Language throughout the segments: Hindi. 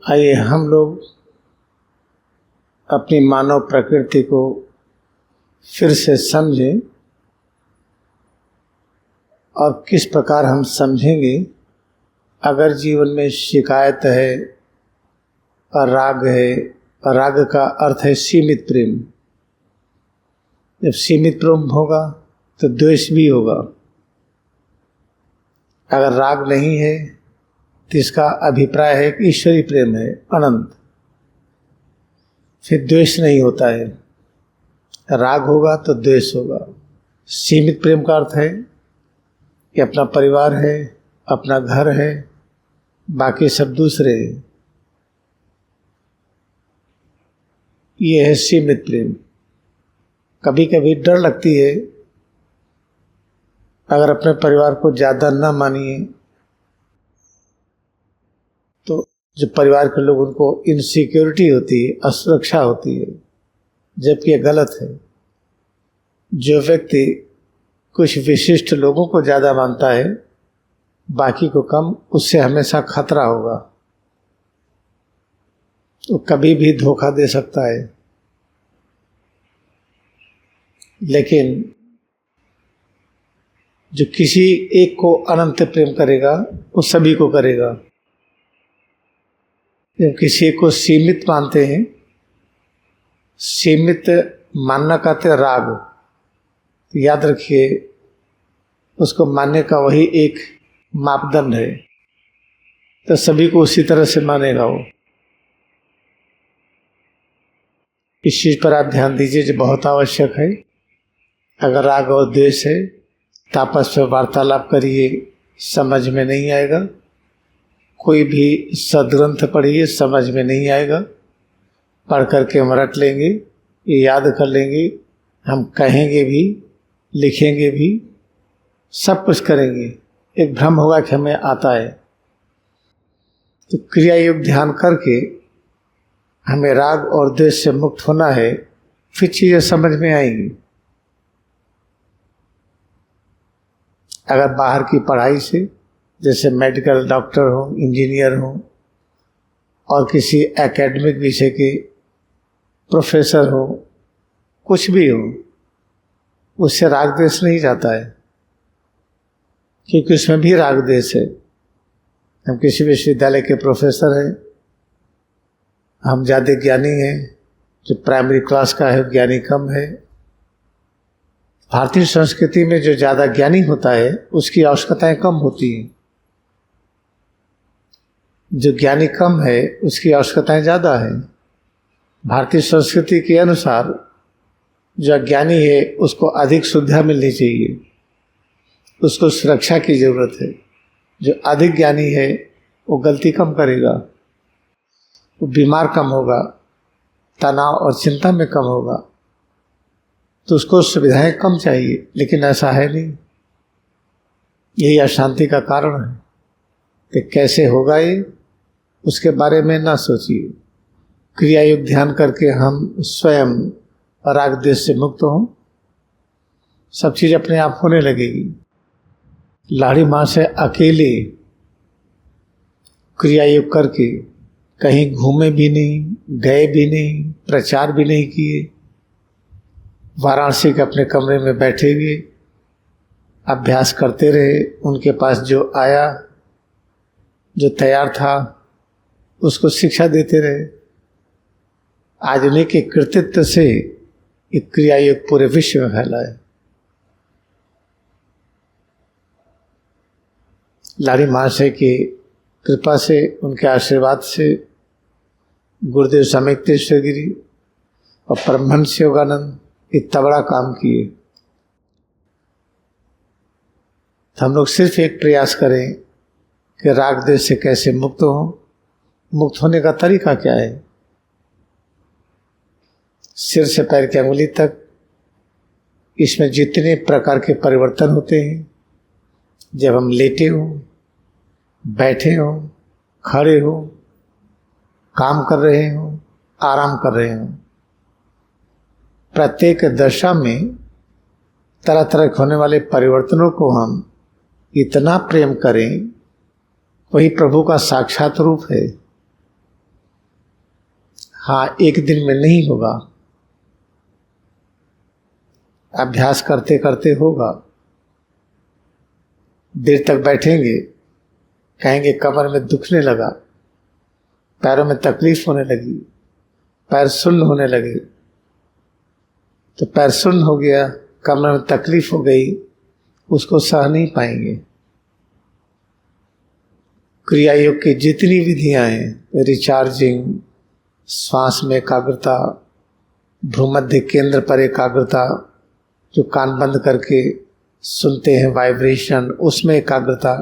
आइए हम लोग अपनी मानव प्रकृति को फिर से समझें और किस प्रकार हम समझेंगे। अगर जीवन में शिकायत है और राग है, और राग का अर्थ है सीमित प्रेम। जब सीमित प्रेम होगा तो द्वेष भी होगा। अगर राग नहीं है तो इसका अभिप्राय है कि ईश्वरीय प्रेम है, अनंत। फिर द्वेष नहीं होता है। राग होगा तो द्वेष होगा। सीमित प्रेम का अर्थ है कि अपना परिवार है, अपना घर है, बाकी सब दूसरे हैं। ये है सीमित प्रेम। कभी कभी डर लगती है, अगर अपने परिवार को ज़्यादा न मानिए तो जो परिवार के लोग, उनको इनसिक्योरिटी होती है, असुरक्षा होती है, जबकि ये गलत है। जो व्यक्ति कुछ विशिष्ट लोगों को ज़्यादा मानता है, बाकी को कम, उससे हमेशा खतरा होगा। तो कभी भी धोखा दे सकता है। लेकिन जो किसी एक को अनंत प्रेम करेगा, वो सभी को करेगा। जब किसी एक को सीमित मानते हैं, सीमित मानना कहते हैं राग, तो याद रखिए उसको मानने का वही एक मापदंड है, तो सभी को उसी तरह से मानेगा वो। इस चीज पर आप ध्यान दीजिए जो बहुत आवश्यक है। अगर राग और द्वेष है तो आपस में वार्तालाप करिए, समझ में नहीं आएगा। कोई भी सदग्रंथ पढ़िए, समझ में नहीं आएगा। पढ़ करके हम रट लेंगे, ये याद कर लेंगे, हम कहेंगे भी, लिखेंगे भी, सब कुछ करेंगे। एक भ्रम होगा कि हमें आता है। तो क्रिया योग ध्यान करके हमें राग और द्वेष से मुक्त होना है, फिर चीज़ें समझ में आएंगी। अगर बाहर की पढ़ाई से, जैसे मेडिकल डॉक्टर हो, इंजीनियर हो, और किसी एकेडमिक विषय के प्रोफेसर हो, कुछ भी हो, उससे राग द्वेष नहीं जाता है, क्योंकि उसमें भी राग द्वेष है। हम किसी विश्वविद्यालय के प्रोफेसर हैं, हम ज़्यादा ज्ञानी हैं, जो प्राइमरी क्लास का है ज्ञानी कम है। भारतीय संस्कृति में जो ज़्यादा ज्ञानी होता है उसकी आवश्यकताएं कम होती हैं, जो ज्ञानी कम है उसकी आवश्यकताएं ज़्यादा है। भारतीय संस्कृति के अनुसार जो अज्ञानी है उसको अधिक सुविधा मिलनी चाहिए, उसको सुरक्षा की ज़रूरत है। जो अधिक ज्ञानी है वो गलती कम करेगा, वो बीमार कम होगा, तनाव और चिंता में कम होगा, तो उसको सुविधाएं कम चाहिए। लेकिन ऐसा है नहीं। यही अशांति का कारण है कि कैसे होगा ये, उसके बारे में ना सोचिए। क्रिया योग ध्यान करके हम स्वयं राग द्वेष से मुक्त हों, सब चीज़ अपने आप होने लगेगी। लाड़ी माँ से अकेले क्रिया योग करके कहीं घूमे भी नहीं, गए भी नहीं, प्रचार भी नहीं किए, वाराणसी के अपने कमरे में बैठे हुए अभ्यास करते रहे। उनके पास जो आया, जो तैयार था, उसको शिक्षा देते रहे। आज उन्हीं के कृतित्व से एक क्रिया योग पूरे विश्व में फैला है। लाड़ी महाशय की कृपा से, उनके आशीर्वाद से, गुरुदेव स्वामी युक्तेश्वर गिरी और परमहंस योगानंद इतना बड़ा काम किए। तो हम लोग सिर्फ एक प्रयास करें कि राग द्वेष से कैसे मुक्त हो। मुक्त होने का तरीका क्या है? सिर से पैर की अंगुली तक इसमें जितने प्रकार के परिवर्तन होते हैं, जब हम लेटे हो, बैठे हो, खड़े हो, काम कर रहे हो, आराम कर रहे हो, प्रत्येक दशा में तरह तरह के होने वाले परिवर्तनों को हम इतना प्रेम करें, वही प्रभु का साक्षात रूप है। हाँ, एक दिन में नहीं होगा, अभ्यास करते करते होगा। देर तक बैठेंगे, कहेंगे कमर में दुखने लगा, पैरों में तकलीफ होने लगी, पैर सुन्न होने लगे, तो पैर सुन्न हो गया, कमर में तकलीफ हो गई, उसको सह नहीं पाएंगे। क्रिया योग की जितनी विधियां हैं, रिचार्जिंग, श्वास में एकाग्रता, भ्रूमध्य केंद्र पर एकाग्रता, जो कान बंद करके सुनते हैं वाइब्रेशन, उसमें एकाग्रता,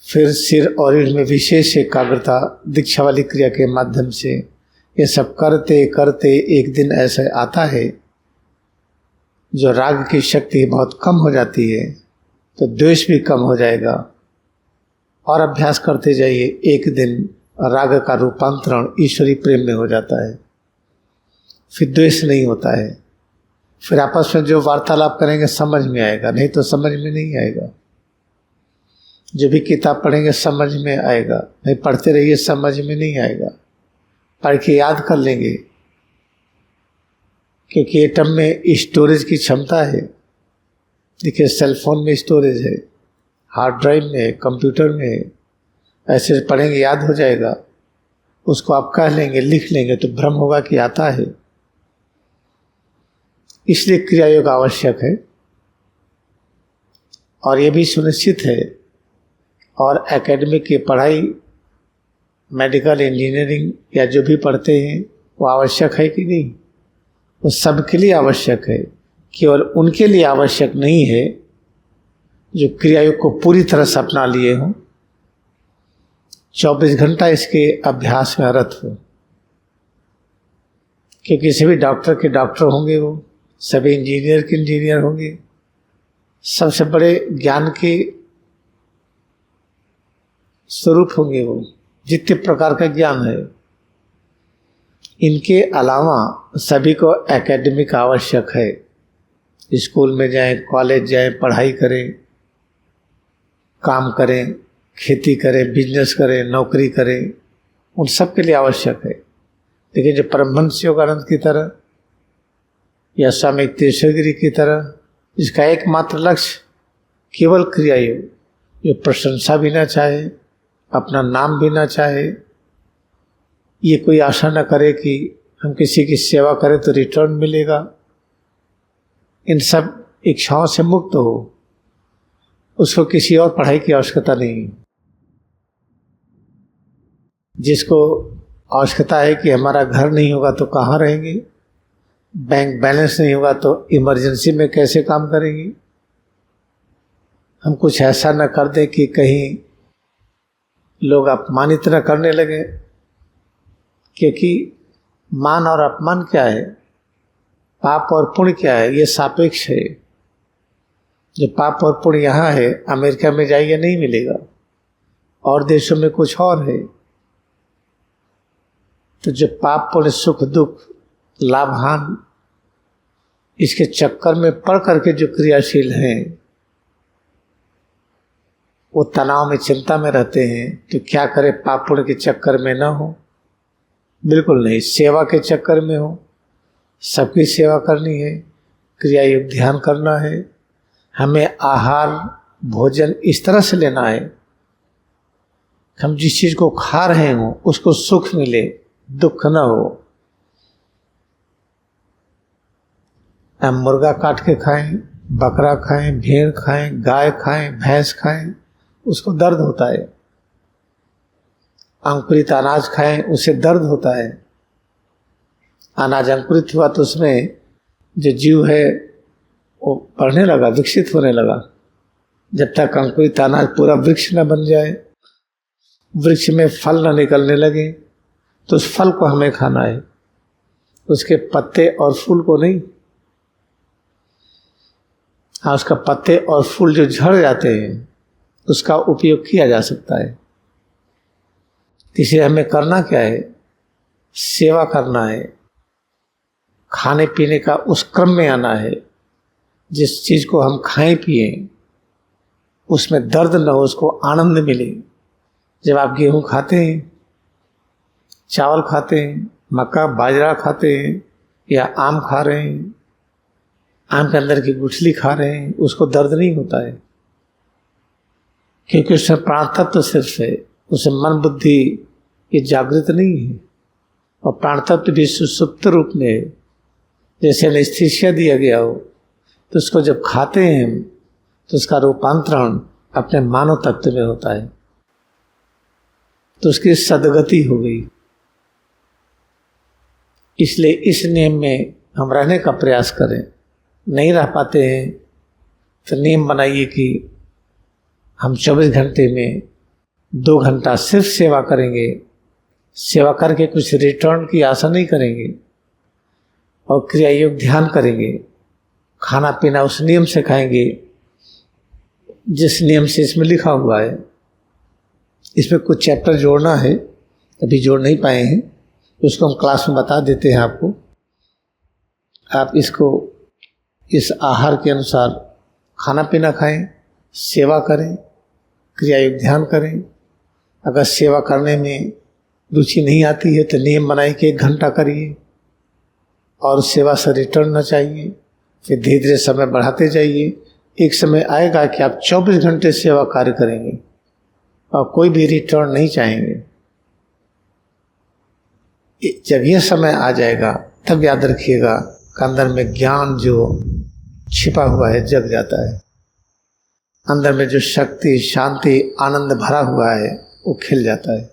फिर सिर और रीढ़ में विशेष एकाग्रता दीक्षा वाली क्रिया के माध्यम से, ये सब करते करते एक दिन ऐसा आता है जो राग की शक्ति बहुत कम हो जाती है, तो द्वेष भी कम हो जाएगा। और अभ्यास करते जाइए, एक दिन राग का रूपांतरण ईश्वरी प्रेम में हो जाता है, फिर द्वेष नहीं होता है, फिर आपस में जो वार्तालाप करेंगे समझ में आएगा, नहीं तो समझ में नहीं आएगा। जो भी किताब पढ़ेंगे समझ में आएगा, नहीं पढ़ते रहिए समझ में नहीं आएगा, पढ़ के याद कर लेंगे, क्योंकि एटम में स्टोरेज की क्षमता है। देखिए सेलफोन में स्टोरेज है, हार्ड ड्राइव में है, कंप्यूटर में है, ऐसे पढ़ेंगे याद हो जाएगा, उसको आप कह लेंगे, लिख लेंगे, तो भ्रम होगा कि आता है। इसलिए क्रिया योग आवश्यक है। और ये भी सुनिश्चित है, और एकेडमिक की पढ़ाई, मेडिकल, इंजीनियरिंग या जो भी पढ़ते हैं वो आवश्यक है कि नहीं? वो सबके लिए आवश्यक है, केवल उनके लिए आवश्यक नहीं है जो क्रिया योग को पूरी तरह से अपना लिए हों, 24 घंटा इसके अभ्यास में रत हो। क्योंकि सभी डॉक्टर के डॉक्टर होंगे, वो सभी इंजीनियर के इंजीनियर होंगे, सबसे बड़े ज्ञान के स्वरूप होंगे वो, जितने प्रकार का ज्ञान है। इनके अलावा सभी को एकेडमिक आवश्यक है। स्कूल में जाएं, कॉलेज जाएं, पढ़ाई करें, काम करें, खेती करें, बिजनेस करें, नौकरी करें, उन सब के लिए आवश्यक है। लेकिन जो परमहंस योगानंद की तरह या स्वामी तीर्थगिरी की तरह, जिसका एकमात्र लक्ष्य केवल क्रिया योग, जो प्रशंसा भी ना चाहे, अपना नाम भी ना चाहे, ये कोई आशा न करे कि हम किसी की सेवा करें तो रिटर्न मिलेगा, इन सब इच्छाओं से मुक्त हो, उसको किसी और पढ़ाई की आवश्यकता नहीं। जिसको आवश्यकता है कि हमारा घर नहीं होगा तो कहाँ रहेंगे, बैंक बैलेंस नहीं होगा तो इमरजेंसी में कैसे काम करेंगे, हम कुछ ऐसा न कर दें कि कहीं लोग अपमानित न करने लगे। क्योंकि मान और अपमान क्या है, पाप और पुण्य क्या है, ये सापेक्ष है। जो पाप और पुण्य यहाँ है, अमेरिका में जाइए नहीं मिलेगा, और देशों में कुछ और है। तो जो पाप पुण्य, सुख दुख, लाभ हानि, इसके चक्कर में पड़ करके जो क्रियाशील हैं, वो तनाव में, चिंता में रहते हैं। तो क्या करें, पाप पुण्य के चक्कर में ना हो, बिल्कुल नहीं, सेवा के चक्कर में हो, सबकी सेवा करनी है, क्रिया योग ध्यान करना है। हमें आहार भोजन इस तरह से लेना है, हम जिस चीज़ को खा रहे हों उसको सुख मिले, दुख न हो। हम मुर्गा काट के खाएं, बकरा खाएं, भेड़ खाएं, गाय खाएं, भैंस खाएं, उसको दर्द होता है। अंकुरित अनाज खाएं, उससे दर्द होता है। अनाज अंकुरित हुआ तो उसमें जो जीव है वो बढ़ने लगा, विकसित होने लगा। जब तक अंकुरित अनाज पूरा वृक्ष न बन जाए, वृक्ष में फल न निकलने लगे, तो उस फल को हमें खाना है, उसके पत्ते और फूल को नहीं। हाँ, उसका पत्ते और फूल जो झड़ जाते हैं उसका उपयोग किया जा सकता है। इसलिए हमें करना क्या है, सेवा करना है, खाने पीने का उस क्रम में आना है, जिस चीज़ को हम खाएं पिएं उसमें दर्द न हो, उसको आनंद मिले। जब आप गेहूँ खाते हैं, चावल खाते हैं, मक्का बाजरा खाते हैं, या आम खा रहे हैं, आम के अंदर की गुठली खा रहे हैं, उसको दर्द नहीं होता है, क्योंकि उसमें प्राण तत्व सिर्फ है, उसमें मन बुद्धि ये जागृत नहीं है। और प्राण तत्व भी सुसुप्त रूप में है। जैसे एनेस्थीसिया दिया गया हो तो उसको जब खाते हैं हम तो उसका रूपांतरण अपने मानव तत्व में होता है, तो उसकी सदगति हो गई। इसलिए इस नियम में हम रहने का प्रयास करें। नहीं रह पाते हैं तो नियम बनाइए कि हम 24 घंटे में 2 घंटा सिर्फ सेवा करेंगे। सेवा करके कुछ रिटर्न की आशा नहीं करेंगे और क्रिया योग ध्यान करेंगे। खाना पीना उस नियम से खाएंगे जिस नियम से इसमें लिखा हुआ है। इसमें कुछ चैप्टर जोड़ना है, अभी जोड़ नहीं पाए हैं, उसको हम क्लास में बता देते हैं आपको। आप इसको इस आहार के अनुसार खाना पीना खाएं, सेवा करें, क्रिया योग ध्यान करें। अगर सेवा करने में रुचि नहीं आती है तो नियम बनाए कि 1 घंटा करिए और सेवा से रिटर्न न चाहिए। फिर धीरे धीरे समय बढ़ाते जाइए। एक समय आएगा कि आप 24 घंटे सेवा कार्य करेंगे और कोई भी रिटर्न नहीं चाहेंगे। जब यह समय आ जाएगा तब याद रखिएगा कि अंदर में ज्ञान जो छिपा हुआ है जग जाता है। अंदर में जो शक्ति, शांति, आनंद भरा हुआ है वो खिल जाता है।